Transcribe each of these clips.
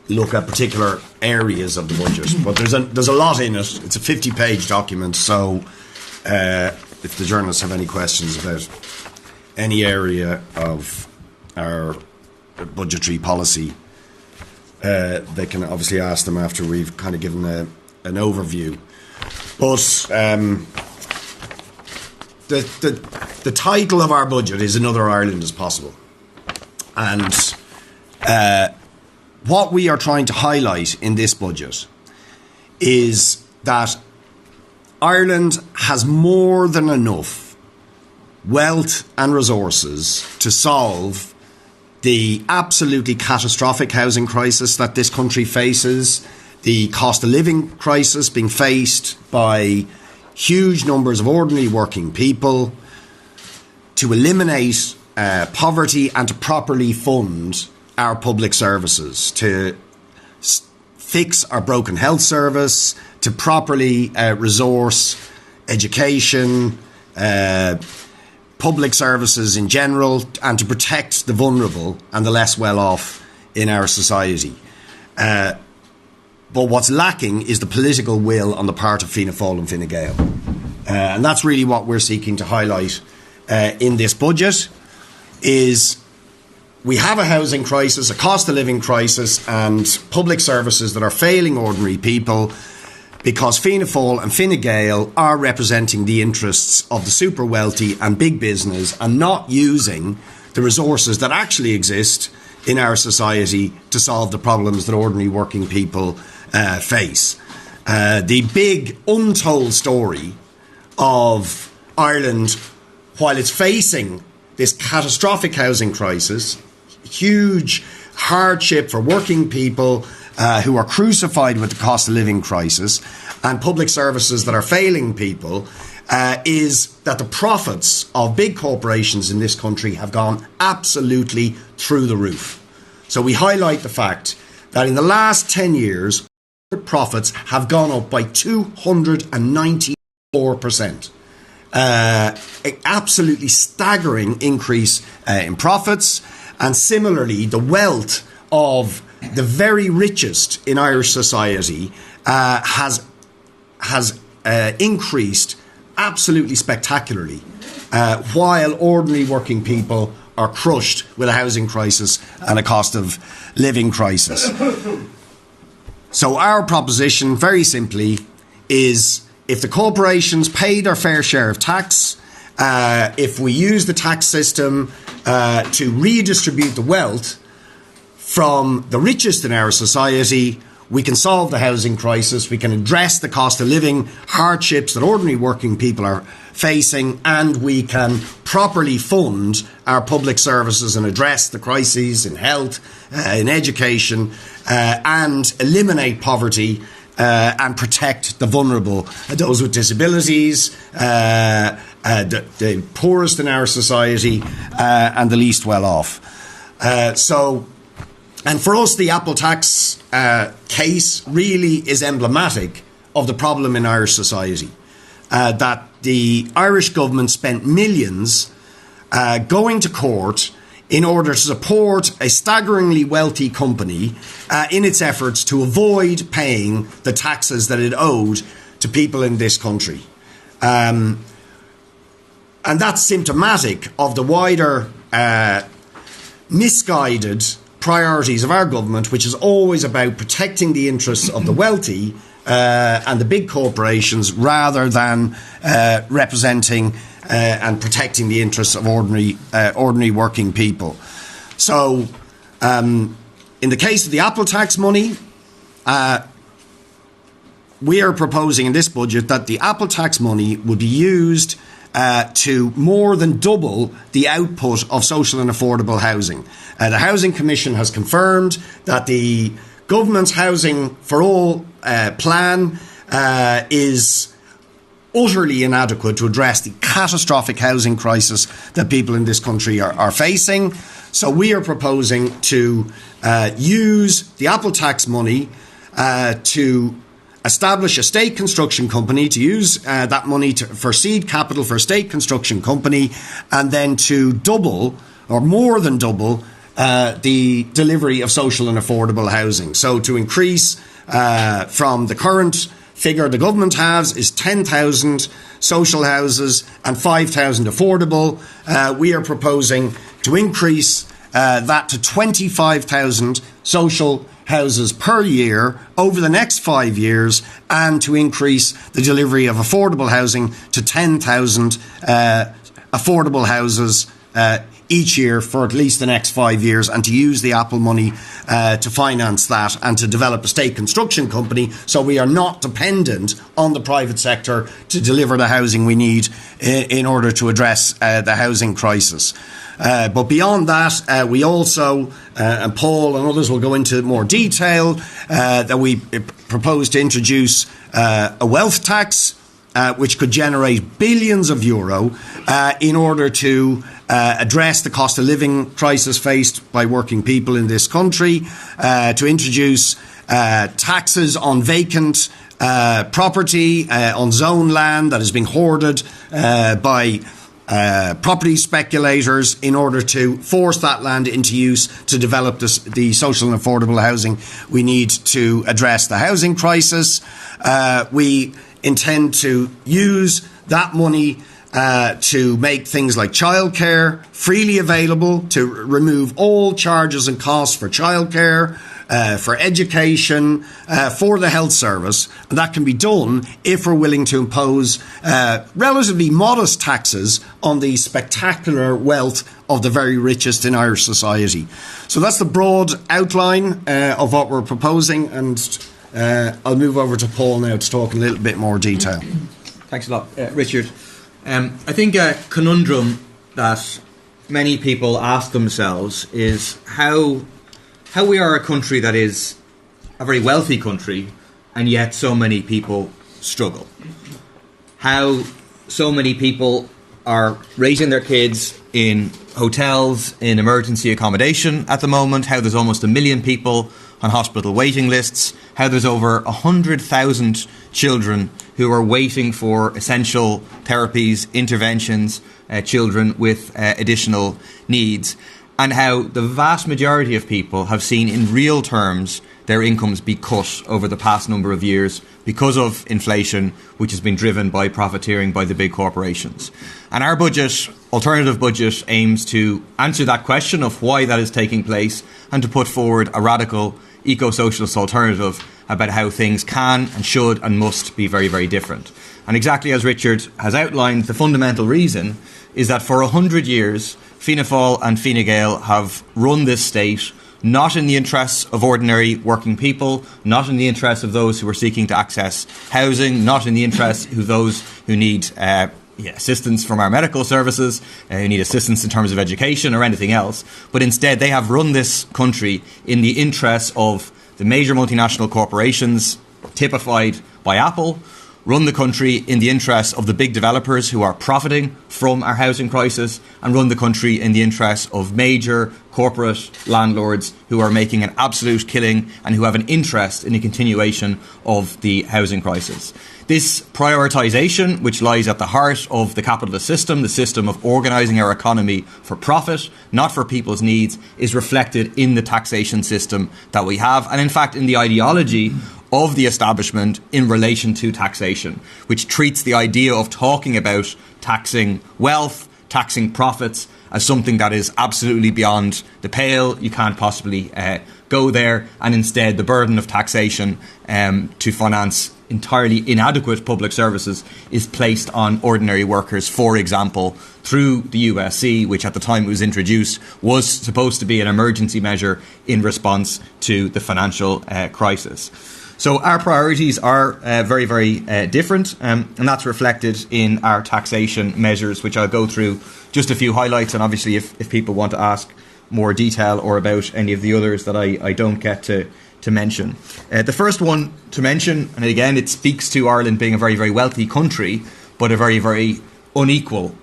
look at particular areas of the budget. But there's a lot in it. It's a 50-page document, so if the journalists have any questions about any area of our budgetary policy, they can obviously ask them after we've kind of given an overview. But the title of our budget is Another Ireland is Possible. And what we are trying to highlight in this budget is that Ireland has more than enough wealth and resources to solve the absolutely catastrophic housing crisis that this country faces, the cost of living crisis being faced by huge numbers of ordinary working people, to eliminate poverty and to properly fund our public services, to fix our broken health service, to properly resource education, public services in general, and to protect the vulnerable and the less well off in our society. But what's lacking is the political will on the part of Fianna Fáil and Fine Gael. And that's really what we're seeking to highlight in this budget, is we have a housing crisis, a cost of living crisis, and public services that are failing ordinary people because Fianna Fáil and Fine Gael are representing the interests of the super wealthy and big business and not using the resources that actually exist in our society to solve the problems that ordinary working people face. The big untold story of Ireland, while it's facing this catastrophic housing crisis, huge hardship for working people who are crucified with the cost of living crisis, and public services that are failing people, is that the profits of big corporations in this country have gone absolutely through the roof. So we highlight the fact that in the last 10 years, profits have gone up by 294%. An absolutely staggering increase in profits, and similarly the wealth of the very richest in Irish society has increased absolutely spectacularly, while ordinary working people are crushed with a housing crisis and a cost of living crisis. So our proposition, very simply, is if the corporations pay their fair share of tax, if we use the tax system to redistribute the wealth from the richest in our society, we can solve the housing crisis, we can address the cost of living hardships that ordinary working people are facing, and we can properly fund our public services and address the crises in health, in education, and eliminate poverty and protect the vulnerable, those with disabilities, the poorest in our society, and the least well off. And for us, the Apple tax case really is emblematic of the problem in Irish society, that the Irish government spent millions going to court in order to support a staggeringly wealthy company in its efforts to avoid paying the taxes that it owed to people in this country. And that's symptomatic of the wider misguided priorities of our government, which is always about protecting the interests of the wealthy and the big corporations rather than representing and protecting the interests of ordinary working people. So in the case of the Apple tax money, we are proposing in this budget that the Apple tax money would be used to more than double the output of social and affordable housing. The Housing Commission has confirmed that the government's Housing for All plan is utterly inadequate to address the catastrophic housing crisis that people in this country are facing. So we are proposing to use the Apple tax money to establish a state construction company, to use that money for seed capital for a state construction company, and then to double or more than double the delivery of social and affordable housing. So to increase from the current figure the government has is 10,000 social houses and 5,000 affordable. We are proposing to increase that to 25,000 social houses per year over the next 5 years, and to increase the delivery of affordable housing to 10,000 affordable houses each year for at least the next 5 years, and to use the Apple money to finance that and to develop a state construction company so we are not dependent on the private sector to deliver the housing we need in order to address the housing crisis. But beyond that, we also, and Paul and others will go into more detail, that we propose to introduce a wealth tax which could generate billions of euro in order to address the cost of living crisis faced by working people in this country, to introduce taxes on vacant property, on zone land that is being hoarded by property speculators in order to force that land into use to develop the social and affordable housing we need to address the housing crisis. We intend to use that money to make things like childcare freely available, to remove all charges and costs for childcare, for education, for the health service. And that can be done if we're willing to impose relatively modest taxes on the spectacular wealth of the very richest in Irish society. So that's the broad outline of what we're proposing, and I'll move over to Paul now to talk in a little bit more detail. Thanks a lot, Richard. I think a conundrum that many people ask themselves is how we are a country that is a very wealthy country and yet so many people struggle. How so many people are raising their kids in hotels, in emergency accommodation at the moment, how there's almost 1 million people on hospital waiting lists, how there's over 100,000 children who are waiting for essential therapies, interventions, children with additional needs, and how the vast majority of people have seen in real terms their incomes be cut over the past number of years because of inflation, which has been driven by profiteering by the big corporations. And our budget, alternative budget, aims to answer that question of why that is taking place and to put forward a radical eco-socialist alternative about how things can and should and must be very, very different. And exactly as Richard has outlined, the fundamental reason is that for 100 years, Fianna Fáil and Fine Gael have run this state not in the interests of ordinary working people, not in the interests of those who are seeking to access housing, not in the interests of those who need assistance from our medical services, who need assistance in terms of education or anything else, but instead they have run this country in the interests of the major multinational corporations, typified by Apple, run the country in the interests of the big developers who are profiting from our housing crisis, and run the country in the interests of major corporate landlords who are making an absolute killing and who have an interest in the continuation of the housing crisis. This prioritisation, which lies at the heart of the capitalist system, the system of organising our economy for profit, not for people's needs, is reflected in the taxation system that we have, and in fact in the ideology of the establishment in relation to taxation, which treats the idea of talking about taxing wealth, taxing profits, as something that is absolutely beyond the pale. You can't possibly go there, and instead the burden of taxation to finance entirely inadequate public services is placed on ordinary workers, for example, through the USC, which at the time it was introduced was supposed to be an emergency measure in response to the financial crisis. So our priorities are very, very different, and that's reflected in our taxation measures, which I'll go through just a few highlights, and obviously if people want to ask more detail or about any of the others that I don't get to mention. The first one to mention, and again it speaks to Ireland being a very, very wealthy country, but a very, very unequal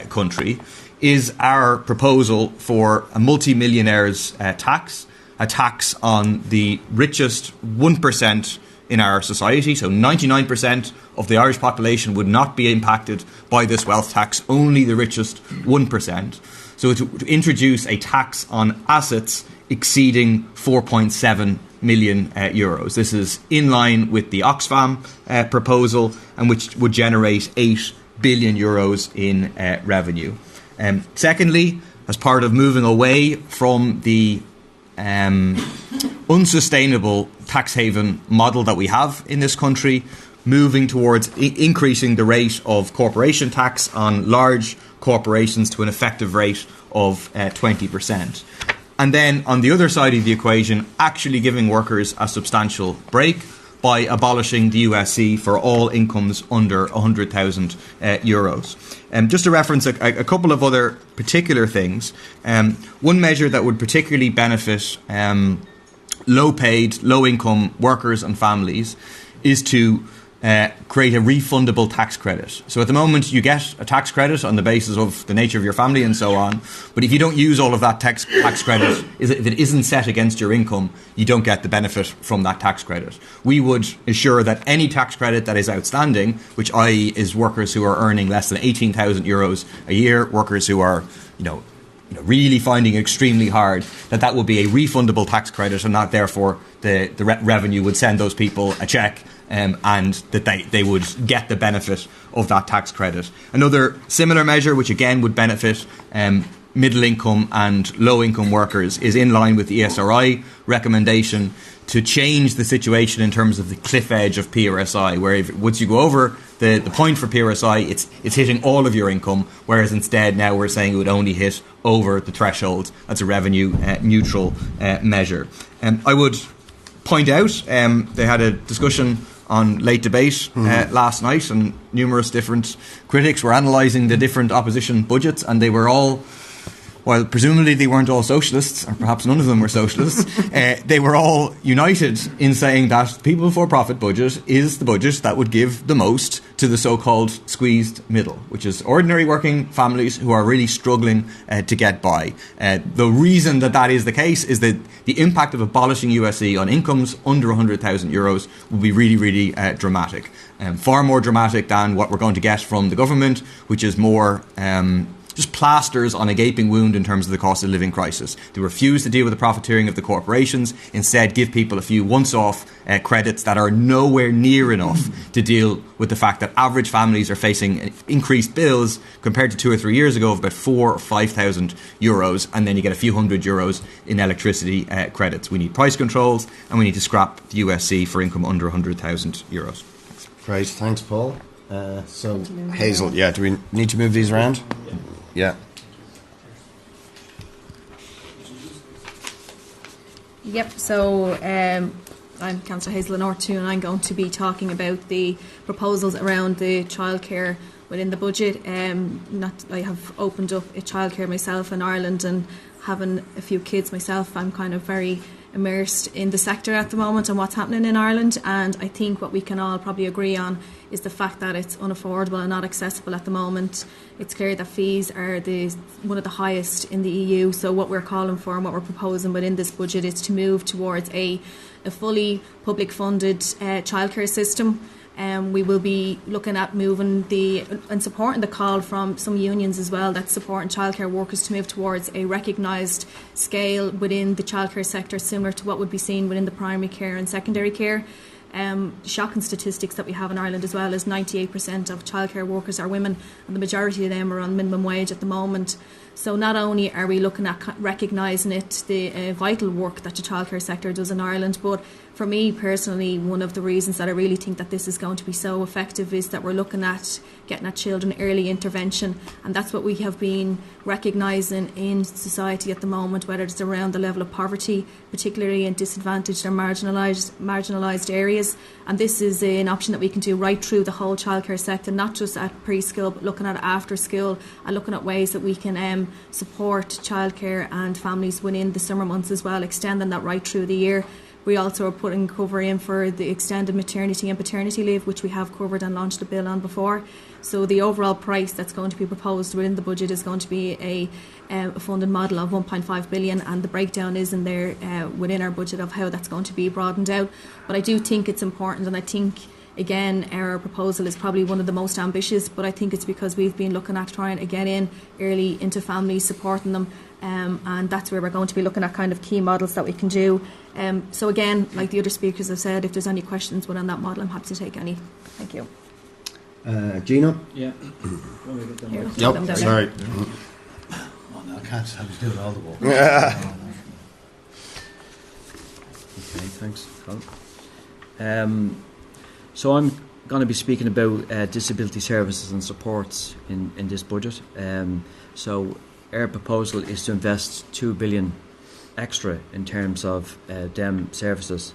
country, is our proposal for a multi-millionaires tax, a tax on the richest 1% in our society. So 99% of the Irish population would not be impacted by this wealth tax, only the richest 1%. So to introduce a tax on assets exceeding 4.7 million euros. This is in line with the Oxfam proposal, and which would generate 8 billion euros in revenue. Secondly, as part of moving away from the unsustainable tax haven model that we have in this country, moving towards increasing the rate of corporation tax on large corporations to an effective rate of 20%. And then on the other side of the equation, actually giving workers a substantial break by abolishing the USC for all incomes under 100,000 euros. Just to reference a couple of other particular things, one measure that would particularly benefit low-paid, low-income workers and families is to create a refundable tax credit. So at the moment you get a tax credit on the basis of the nature of your family and so on, but if you don't use all of that tax credit, if it isn't set against your income, you don't get the benefit from that tax credit. We would ensure that any tax credit that is outstanding, which i.e. is workers who are earning less than 18,000 euros a year, workers who are really finding it extremely hard, that will be a refundable tax credit, and not therefore the revenue would send those people a cheque and that they would get the benefit of that tax credit. Another similar measure, which again would benefit middle income and low income workers, is in line with the ESRI recommendation to change the situation in terms of the cliff edge of PRSI, where once you go over the point for PRSI, it's hitting all of your income, whereas instead now we're saying it would only hit over the threshold. That's a revenue neutral measure. I would point out they had a discussion on late debate last night, and numerous different critics were analysing the different opposition budgets, and they were all, while presumably they weren't all socialists, or perhaps none of them were socialists, they were all united in saying that the People Before Profit budget is the budget that would give the most to the so-called squeezed middle, which is ordinary working families who are really struggling to get by. The reason that is the case is that the impact of abolishing USC on incomes under 100,000 euros will be really, really dramatic. Far more dramatic than what we're going to get from the government, which is more just plasters on a gaping wound in terms of the cost of living crisis. They refuse to deal with the profiteering of the corporations, instead give people a few once-off credits that are nowhere near enough to deal with the fact that average families are facing increased bills compared to 2 or 3 years ago of about 4,000 or 5,000 euros, and then you get a few hundred euros in electricity credits. We need price controls, and we need to scrap the USC for income under 100,000 euros. Great, thanks, Paul. So, Hazel, do we need to move these around? Yeah. Yep, so I'm Councillor Hazel North, and I'm going to be talking about the proposals around the childcare within the budget. I have opened up a childcare myself in Ireland, and having a few kids myself, I'm kind of very immersed in the sector at the moment and what's happening in Ireland, and I think what we can all probably agree on is the fact that it's unaffordable and not accessible at the moment. It's clear that fees are one of the highest in the EU, so what we're calling for and what we're proposing within this budget is to move towards a fully public funded childcare system. We will be looking at moving and supporting the call from some unions as well that's supporting childcare workers to move towards a recognised scale within the childcare sector, similar to what would be seen within the primary care and secondary care. Shocking statistics that we have in Ireland as well is 98% of childcare workers are women, and the majority of them are on minimum wage at the moment. So not only are we looking at recognising the vital work that the childcare sector does in Ireland, but for me personally, one of the reasons that I really think that this is going to be so effective is that we're looking at getting at children early intervention, and that's what we have been recognising in society at the moment, whether it's around the level of poverty, particularly in disadvantaged or marginalised areas. And this is an option that we can do right through the whole childcare sector, not just at preschool, but looking at after school and looking at ways that we can support childcare and families within the summer months as well, extending that right through the year. We also are putting cover in for the extended maternity and paternity leave, which we have covered and launched a bill on before. So the overall price that's going to be proposed within the budget is going to be a funding model of 1.5 billion, and the breakdown is in there within our budget of how that's going to be broadened out. But I do think it's important, and I think again, our proposal is probably one of the most ambitious, but I think it's because we've been looking at trying to get in early into families, supporting them, and that's where we're going to be looking at kind of key models that we can do. So again, like the other speakers have said, if there's any questions within that model, I'm happy to take any. Thank you. Gina? Yeah. Here, Yep, sorry. Oh, no, I can't. I was doing all the work. Okay, thanks, Colin. So I'm going to be speaking about disability services and supports in this budget. So our proposal is to invest 2 billion extra in terms of them services,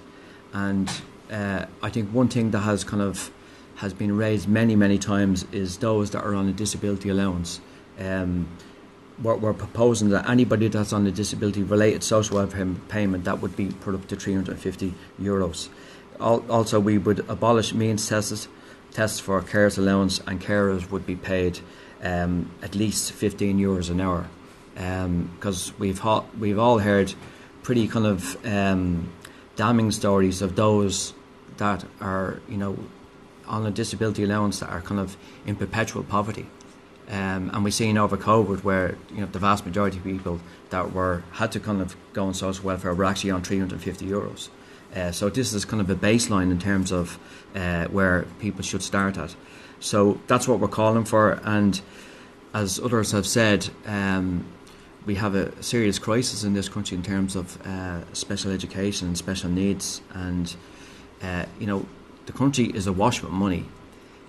and I think one thing that has been raised many times is those that are on a disability allowance. We're proposing that anybody that's on a disability related social welfare payment, that would be put up to €350. Also, we would abolish means tests for carers allowance, and carers would be paid at least €15 an hour, because we've all heard pretty kind of damning stories of those that are, you know, on a disability allowance that are kind of in perpetual poverty. And we've seen over COVID where, you know, the vast majority of people that had to kind of go on social welfare were actually on €350. So this is kind of a baseline in terms of where people should start at. So that's what we're calling for. And as others have said, we have a serious crisis in this country in terms of special education and special needs. And, you know, the country is awash with money.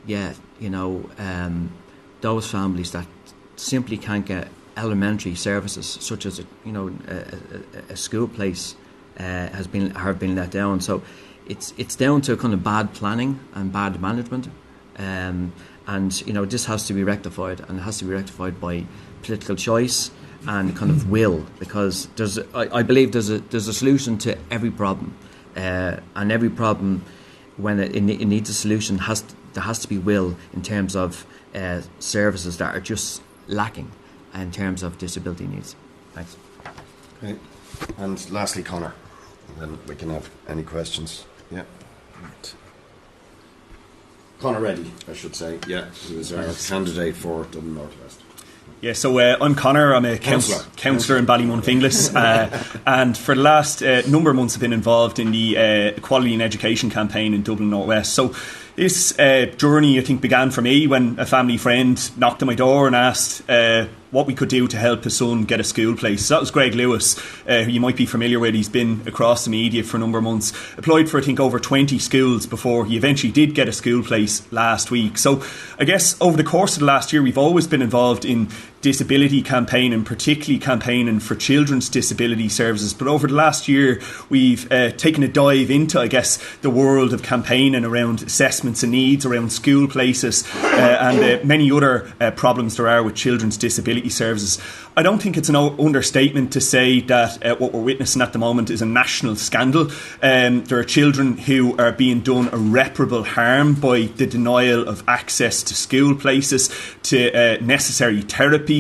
Yet, you know, those families that simply can't get elementary services, such as a school place, have been let down. So it's down to kind of bad planning and bad management, and you know, this has to be rectified, and it has to be rectified by political choice and kind of will, because I believe there's a solution to every problem, and every problem, when it needs a solution, there has to be will in terms of services that are just lacking in terms of disability needs. Thanks. Okay. And lastly, Conor, and then we can have any questions. Yeah. Right. Conor Reddy, I should say. Yeah, he was our candidate for Dublin North West. Yeah, so I'm Conor. I'm a councillor in Ballymun Finglas, and for the last number of months I've been involved in the Equality in Education campaign in Dublin North West. So this journey, I think, began for me when a family friend knocked on my door and asked what we could do to help his son get a school place. So that was Greg Lewis, who you might be familiar with. He's been across the media for a number of months. Applied for, I think, over 20 schools before he eventually did get a school place last week. So I guess over the course of the last year, we've always been involved in disability campaign, and particularly campaigning for children's disability services. But over the last year, we've taken a dive into, I guess, the world of campaigning around assessments and needs, around school places, and many other problems there are with children's disability services. I don't think it's an understatement to say that what we're witnessing at the moment is a national scandal. There are children who are being done irreparable harm by the denial of access to school places, to necessary therapies.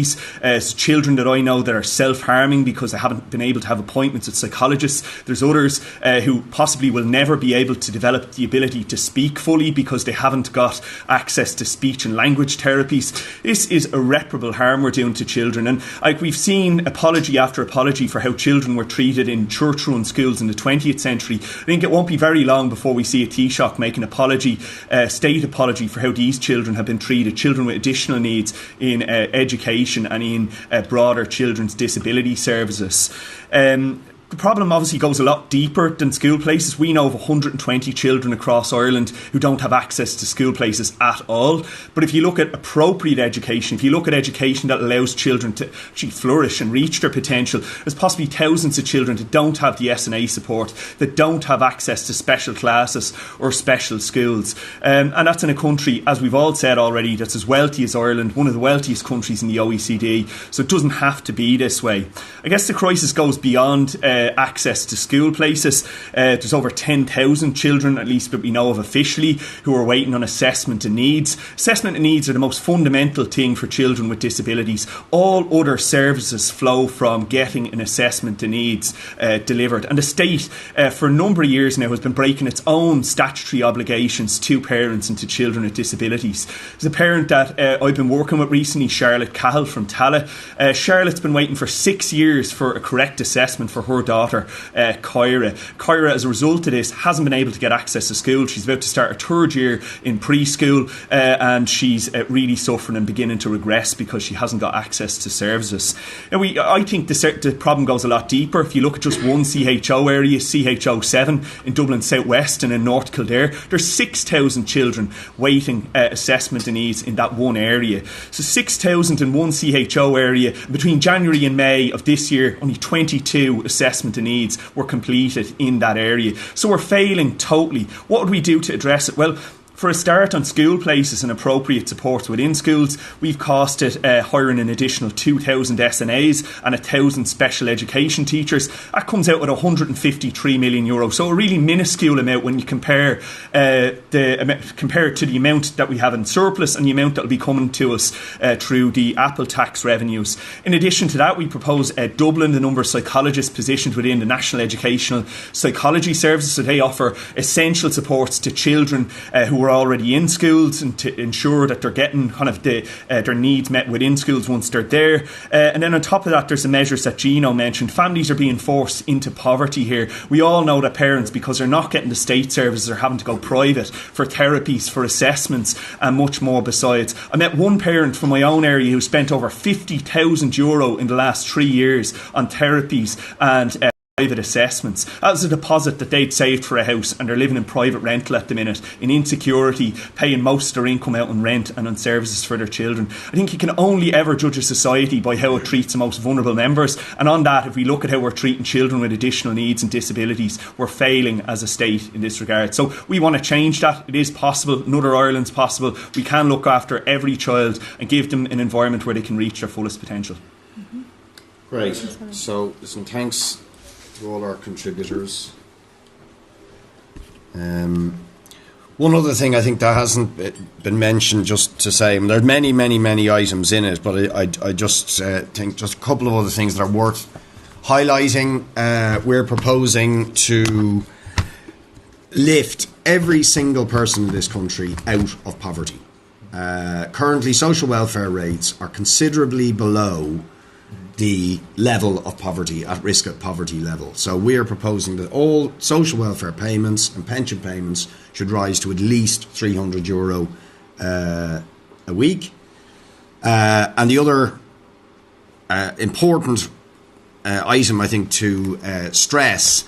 Children that I know that are self-harming because they haven't been able to have appointments with psychologists. There's others who possibly will never be able to develop the ability to speak fully because they haven't got access to speech and language therapies. This is irreparable harm we're doing to children, and we've seen apology after apology for how children were treated in church-run schools in the 20th century. I think it won't be very long before we see a Taoiseach make an apology, state apology, for how these children have been treated, children with additional needs in education and in broader children's disability services. The problem obviously goes a lot deeper than school places. We know of 120 children across Ireland who don't have access to school places at all. But if you look at appropriate education, if you look at education that allows children to actually flourish and reach their potential, there's possibly thousands of children that don't have the SNA support, that don't have access to special classes or special schools. And that's in a country, as we've all said already, that's as wealthy as Ireland, one of the wealthiest countries in the OECD. So it doesn't have to be this way. I guess the crisis goes beyond access to school places. There's over 10,000 children, at least that we know of officially, who are waiting on assessment and needs. Assessment and needs are the most fundamental thing for children with disabilities. All other services flow from getting an assessment and needs delivered. And the state, for a number of years now, has been breaking its own statutory obligations to parents and to children with disabilities. There's a parent that I've been working with recently, Charlotte Cahill from Tala. Charlotte's been waiting for 6 years for a correct assessment for her daughter, Kyra. Kyra, as a result of this, hasn't been able to get access to school. She's about to start her 3rd year in preschool, and she's really suffering and beginning to regress because she hasn't got access to services. Now, I think the problem goes a lot deeper. If you look at just one CHO area, CHO 7 in Dublin South West and in North Kildare, there's 6,000 children waiting assessment and needs in that one area. So 6,000 in one CHO area. Between January and May of this year, only 22 assessment and needs were completed in that area. So we're failing totally. What would we do to address it? Well, for a start, on school places and appropriate supports within schools, we've costed hiring an additional 2,000 SNAs and 1,000 special education teachers. That comes out at €153 million. So a really minuscule amount when you compare it to the amount that we have in surplus and the amount that will be coming to us through the Apple tax revenues. In addition to that, we propose doubling the number of psychologists positioned within the National Educational Psychology Services, so they offer essential supports to children who are already in schools, and to ensure that they're getting kind of their needs met within schools once they're there. And then on top of that, there's the measures that Gino mentioned. Families are being forced into poverty here. We all know that parents, because they're not getting the state services, are having to go private for therapies, for assessments, and much more besides. I met one parent from my own area who spent over €50,000 in the last 3 years on therapies and private assessments. That was a deposit that they'd saved for a house, and they're living in private rental at the minute, in insecurity, paying most of their income out on rent and on services for their children. I think you can only ever judge a society by how it treats the most vulnerable members, and on that, if we look at how we're treating children with additional needs and disabilities, we're failing as a state in this regard. So we want to change that. It is possible. Another Ireland's possible. We can look after every child and give them an environment where they can reach their fullest potential. Great. So, listen, thanks to all our contributors. One other thing I think that hasn't been mentioned, just to say, there are many items in it, but I just think just a couple of other things that are worth highlighting. We're proposing to lift every single person in this country out of poverty. Currently, social welfare rates are considerably below the level of poverty, at risk of poverty level. So we are proposing that all social welfare payments and pension payments should rise to at least €300 a week. And the other important item, I think, to stress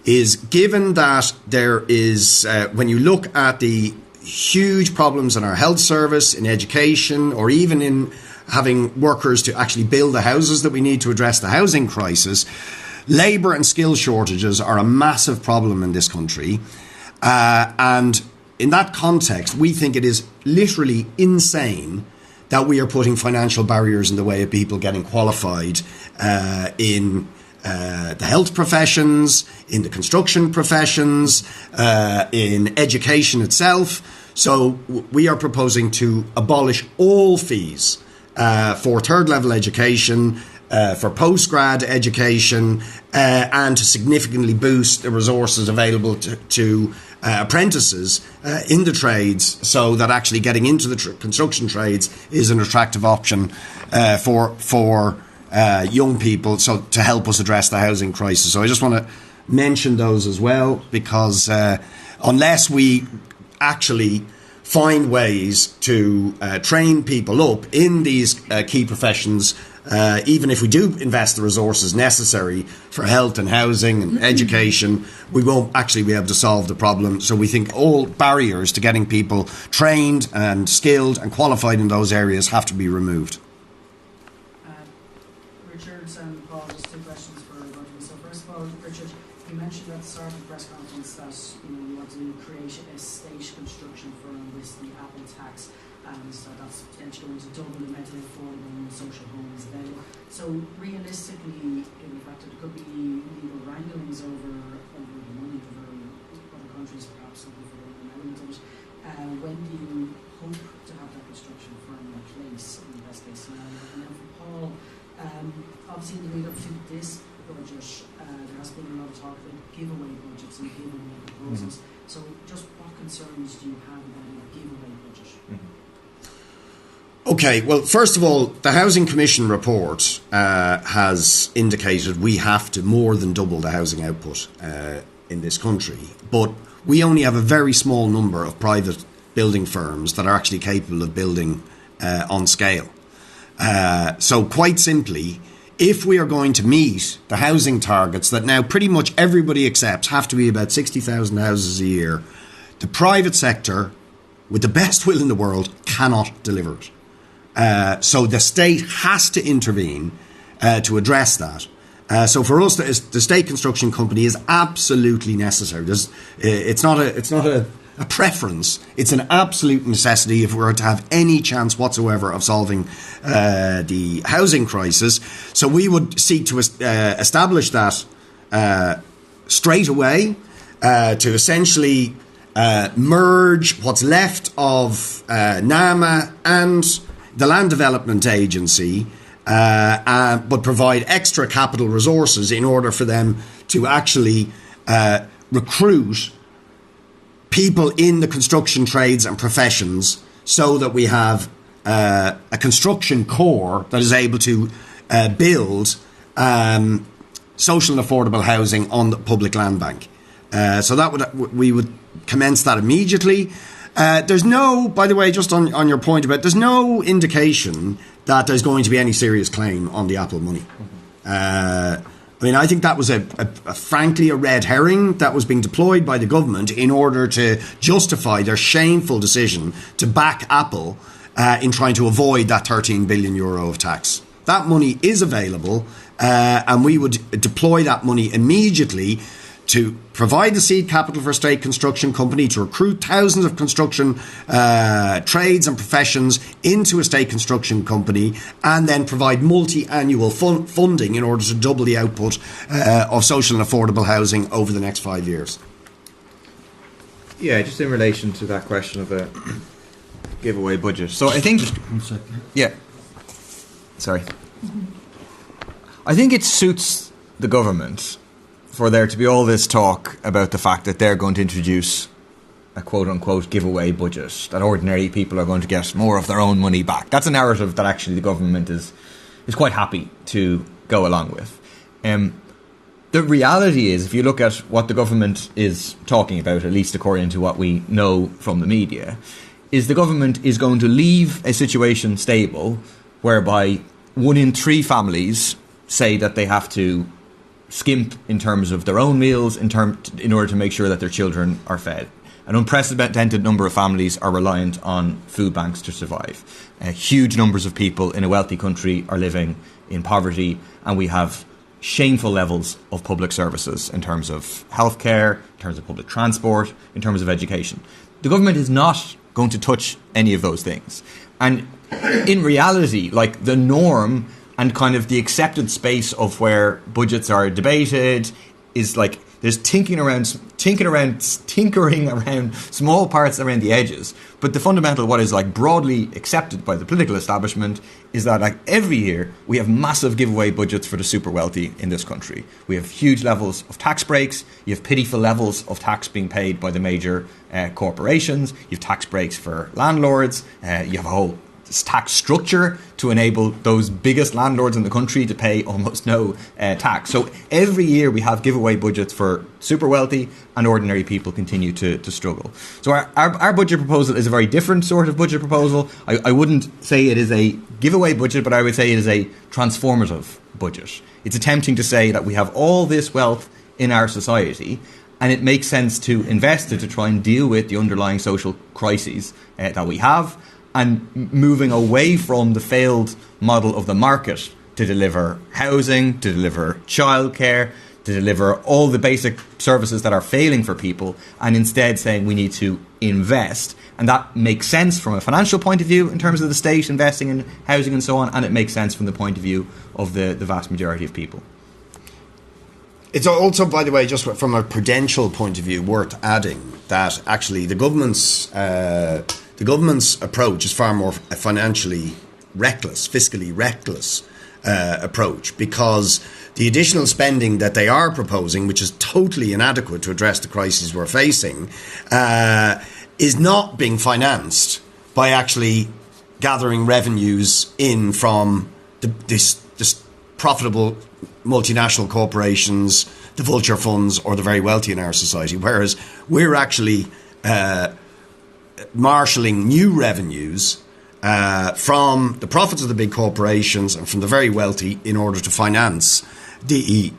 is, given that there is, when you look at the huge problems in our health service, in education, or even in having workers to actually build the houses that we need to address the housing crisis, labour and skill shortages are a massive problem in this country. And in that context, we think it is literally insane that we are putting financial barriers in the way of people getting qualified in the health professions, in the construction professions, in education itself. So we are proposing to abolish all fees for third level education, for post-grad education, and to significantly boost the resources available to apprentices in the trades, so that actually getting into the construction trades is an attractive option for young people, so to help us address the housing crisis. So I just want to mention those as well, because unless we actually find ways to train people up in these key professions, even if we do invest the resources necessary for health and housing and education, we won't actually be able to solve the problem. So we think all barriers to getting people trained and skilled and qualified in those areas have to be removed. Richard and Paul, just two questions for both of you. So first of all, Richard, you mentioned at the start of the press conference is that you want to create a state construction firm with the Apple tax, and that's potentially going to double the amount of affordable social homes available. So realistically, in fact, there could be legal wranglings over the money, over other countries perhaps looking for an element of it. When do you hope to have that construction firm in place in the best case scenario? And then for Paul, obviously in the lead up to this budget, there has been a lot of talk about giveaway budgets and giveaway proposals. So just what concerns do you have about a giveaway budget? Okay, well, first of all, the Housing Commission report has indicated we have to more than double the housing output in this country. But we only have a very small number of private building firms that are actually capable of building on scale. So quite simply, if we are going to meet the housing targets that now pretty much everybody accepts have to be about 60,000 houses a year, the private sector, with the best will in the world, cannot deliver it. So the state has to intervene to address that. So for us, the state construction company is absolutely necessary. It's not a preference. It's an absolute necessity if we're to have any chance whatsoever of solving the housing crisis. So we would seek to establish that straight away to essentially merge what's left of NAMA and the Land Development Agency, but provide extra capital resources in order for them to actually recruit people in the construction trades and professions, so that we have a construction core that is able to build social and affordable housing on the public land bank. So we would commence that immediately. There's no, by the way, just on your point about, there's no indication that there's going to be any serious claim on the Apple money. I think that was frankly a red herring that was being deployed by the government in order to justify their shameful decision to back Apple in trying to avoid that €13 billion of tax. That money is available, and we would deploy that money immediately to provide the seed capital for a state construction company, to recruit thousands of construction trades and professions into a state construction company, and then provide multi-annual funding in order to double the output of social and affordable housing over the next 5 years. Yeah, just in relation to that question of a giveaway budget. So I think... Just 1 second. Yeah. Sorry. I think it suits the government for there to be all this talk about the fact that they're going to introduce a quote-unquote giveaway budget, that ordinary people are going to get more of their own money back. That's a narrative that actually the government is quite happy to go along with. The reality is, if you look at what the government is talking about, at least according to what we know from the media, is the government is going to leave a situation stable whereby 1 in 3 families say that they have to skimp in terms of their own meals in order to make sure that their children are fed. An unprecedented number of families are reliant on food banks to survive. Huge numbers of people in a wealthy country are living in poverty, and we have shameful levels of public services in terms of healthcare, in terms of public transport, in terms of education. The government is not going to touch any of those things. And in reality, like, the norm and kind of the accepted space of where budgets are debated is like there's tinkering around small parts around the edges. But the fundamental, what is like broadly accepted by the political establishment, is that like every year we have massive giveaway budgets for the super wealthy in this country. We have huge levels of tax breaks. You have pitiful levels of tax being paid by the major corporations. You have tax breaks for landlords. You have a whole tax structure to enable those biggest landlords in the country to pay almost no tax. So every year we have giveaway budgets for super wealthy, and ordinary people continue to struggle. So our budget proposal is a very different sort of budget proposal. I wouldn't say it is a giveaway budget, but I would say it is a transformative budget. It's attempting to say that we have all this wealth in our society, and it makes sense to invest it to try and deal with the underlying social crises that we have, and moving away from the failed model of the market to deliver housing, to deliver childcare, to deliver all the basic services that are failing for people, and instead saying we need to invest. And that makes sense from a financial point of view in terms of the state investing in housing and so on, and it makes sense from the point of view of the vast majority of people. It's also, by the way, just from a prudential point of view, worth adding that actually the government's approach is far more financially reckless, fiscally reckless approach, because the additional spending that they are proposing, which is totally inadequate to address the crises we're facing, is not being financed by actually gathering revenues in from this profitable multinational corporations, the vulture funds, or the very wealthy in our society, whereas we're actually marshalling new revenues from the profits of the big corporations and from the very wealthy in order to finance the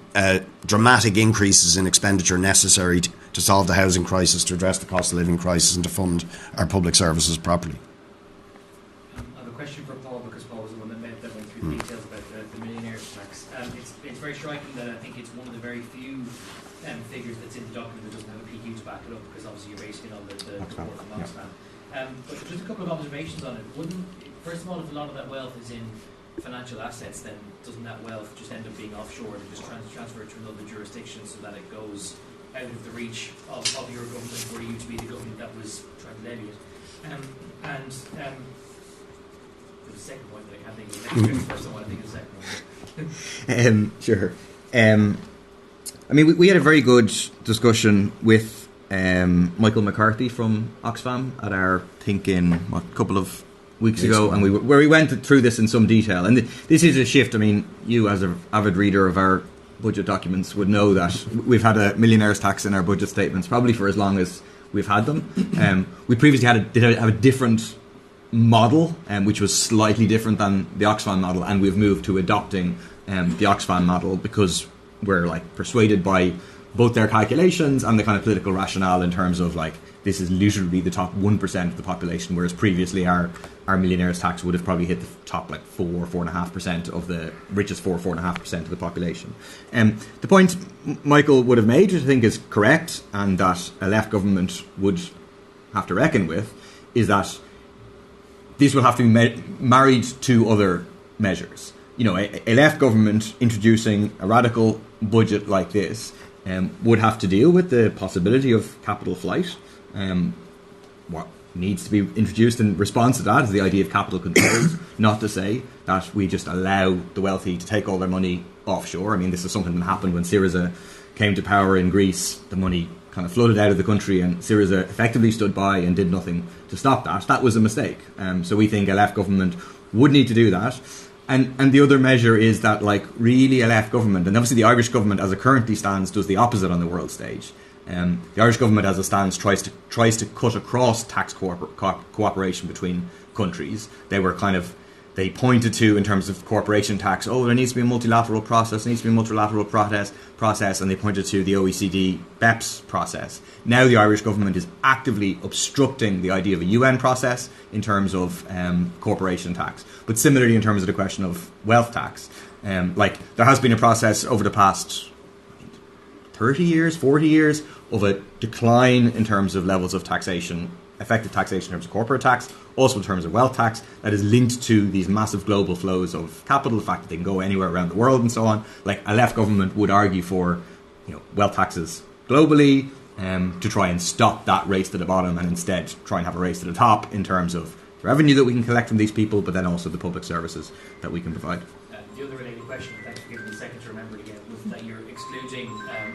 dramatic increases in expenditure necessary to solve the housing crisis, to address the cost of living crisis, and to fund our public services properly. I have a question for Paul, because Paul was the one that went through the details about the millionaire's tax. It's very striking that I think it's one of the very few figures that's in the document that doesn't have a PQ to back it up, because obviously you're basing it on the report from Oxfam. But just a couple of observations on it. First of all, if a lot of that wealth is in financial assets, then doesn't that wealth just end up being offshore and just transferred to another jurisdiction so that it goes out of the reach of your government, were you to be the government that was trying to levy it? There was a second point that I can't think of. The first one, I think is the second one. Sure. I mean, we had a very good discussion with Michael McCarthy from Oxfam at our a couple of weeks ago, and we went through this in some detail. And this is a shift. I mean, you as an avid reader of our budget documents would know that we've had a millionaire's tax in our budget statements probably for as long as we've had them. We previously did have a different model, which was slightly different than the Oxfam model, and we've moved to adopting the Oxfam model because we're persuaded by both their calculations and the kind of political rationale in terms of this is literally the top 1% of the population, whereas previously our millionaire's tax would have probably hit the top 4.5% of the richest 4.5% of the population. The point Michael would have made, which I think is correct, and that a left government would have to reckon with, is that these will have to be married to other measures. A left government introducing a radical budget like this would have to deal with the possibility of capital flight. What needs to be introduced in response to that is the idea of capital controls, not to say that we just allow the wealthy to take all their money offshore. I mean, this is something that happened when Syriza came to power in Greece. The money kind of flooded out of the country, and Syriza effectively stood by and did nothing to stop that. That was a mistake. So we think a left government would need to do that. And the other measure is that, really a left government, and obviously the Irish government as it currently stands does the opposite on the world stage. The Irish government as it stands tries to cut across tax cooperation between countries. They pointed to, in terms of corporation tax, there needs to be a multilateral process, and they pointed to the OECD BEPS process. Now the Irish government is actively obstructing the idea of a UN process in terms of corporation tax. But similarly in terms of the question of wealth tax, there has been a process over the past 30 years, 40 years, of a decline in terms of levels of taxation, effective taxation in terms of corporate tax, also in terms of wealth tax, that is linked to these massive global flows of capital, the fact that they can go anywhere around the world and so on. A left government would argue for wealth taxes globally to try and stop that race to the bottom, and instead try and have a race to the top in terms of the revenue that we can collect from these people, but then also the public services that we can provide. The other related question, and thanks for giving me a second to remember it again, was that you're excluding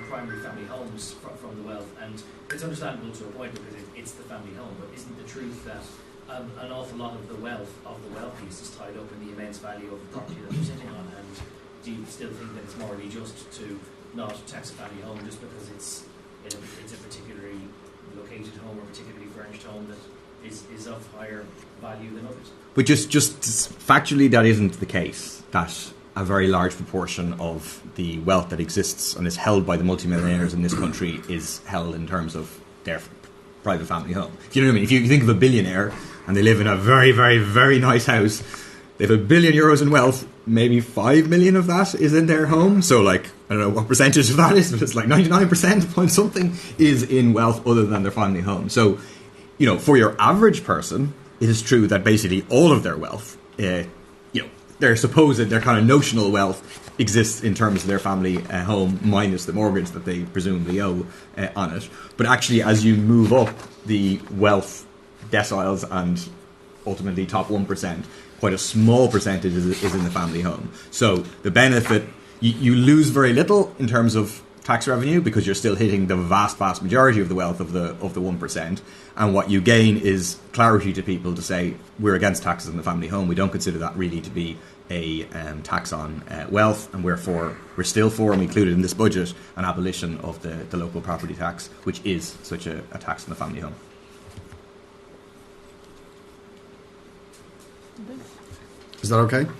primary family homes from the wealth, and it's understandable to a point because it's the family home, but isn't the truth that an awful lot of the wealth of the wealthiest is tied up in the immense value of the property that they're sitting on? And do you still think that it's morally just to not tax a family home just because it's a particularly located home or particularly furnished home that is of higher value than others? But just factually, that isn't the case. That a very large proportion of the wealth that exists and is held by the multimillionaires in this country is held in terms of their private family home. You know what I mean? If you think of a billionaire and they live in a very, very, very nice house, they have €1 billion in wealth, maybe 5 million of that is in their home. So don't know what percentage of that is, but it's like 99% point something is in wealth other than their family home. So, for your average person, it is true that basically all of their wealth, their kind of notional wealth exists in terms of their family home minus the mortgage that they presumably owe on it. But actually, as you move up the wealth deciles and ultimately top 1%, quite a small percentage is in the family home. So the benefit, you lose very little in terms of tax revenue because you're still hitting the vast majority of the wealth of the 1%. And what you gain is clarity to people to say, we're against taxes on the family home. We don't consider that really to be a tax on wealth, and we're still for, and we included in this budget, an abolition of the local property tax, which is such a tax on the family home. Is that okay?